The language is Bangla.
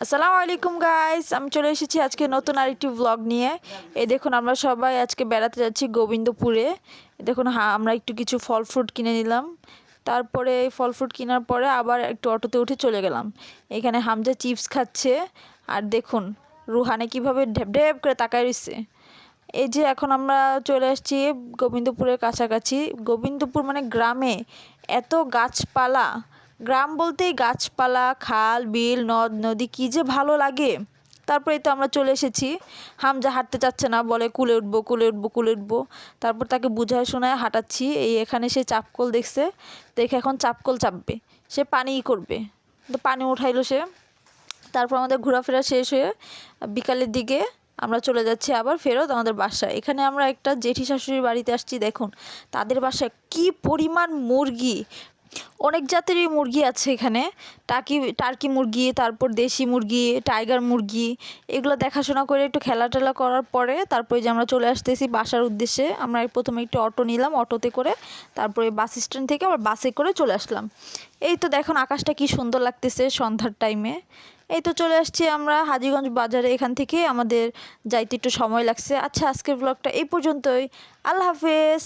আসসালামু আলাইকুম গাইস, আমি চলে এসেছি আজকে নতুন আরেকটি ব্লগ নিয়ে। এই দেখুন আমরা সবাই আজকে বেড়াতে যাচ্ছি গোবিন্দপুরে। দেখুন আমরা একটু কিছু ফল ফ্রুট কিনে নিলাম। তারপরে এই ফল ফ্রুট কেনার পরে আবার একটু অটোতে উঠে চলে গেলাম। এখানে হামজা চিপস খাচ্ছে, আর দেখুন রুহানে কিভাবে ঢেপ ঢেপ করে তাকায় রয়েছে। এই যে এখন আমরা চলে আসছি গোবিন্দপুরের কাছাকাছি। গোবিন্দপুর মানে গ্রামে এত গাছপালা, গ্রাম বলতেই গাছপালা, খাল বিল নদ নদী, কী যে ভালো লাগে। তারপরেই তো আমরা চলে এসেছি। হামজা হাঁটতে চাচ্ছে না, বলে কুলে উঠবো কুলে উঠবো কুলে উঠবো। তারপর তাকে বুঝায় শোনায় হাঁটাচ্ছি। এই এখানে সে চাপকল দেখছে, দেখে এখন চাপকল চাপবে, সে পানিই করবে। তো পানি উঠাইলো সে। তারপর আমাদের ঘোরাফেরা শেষ হয়ে বিকালের দিকে আমরা চলে যাচ্ছি আবার ফেরত আমাদের বাসায়। এখানে আমরা একটা জেঠি শাশুড়ির বাড়িতে আসছি। দেখুন তাদের বাসায় কি পরিমাণ মুরগি, অনেক জাতেরই মুরগি আছে এখানে। টার্কি মুরগি, তারপর দেশি মুরগি, টাইগার মুরগি, এগুলো দেখাশোনা করে একটু খেলা টেলা করার পরে তারপরে যে আমরা চলে আসতেছি বাসার উদ্দেশ্যে। আমরা প্রথমে একটু অটো নিলাম, অটোতে করে তারপরে বাস স্ট্যান্ড থেকে আবার বাসে করে চলে আসলাম। এই তো দেখুন আকাশটা কি সুন্দর লাগতেছে সন্ধ্যার টাইমে। এই তো চলে আসছি আমরা হাজীগঞ্জ বাজারে। এখান থেকে আমাদের যাইতে একটু সময় লাগছে। আচ্ছা, আজকের ব্লগটা এই পর্যন্তই। আল্লাহ হাফেজ।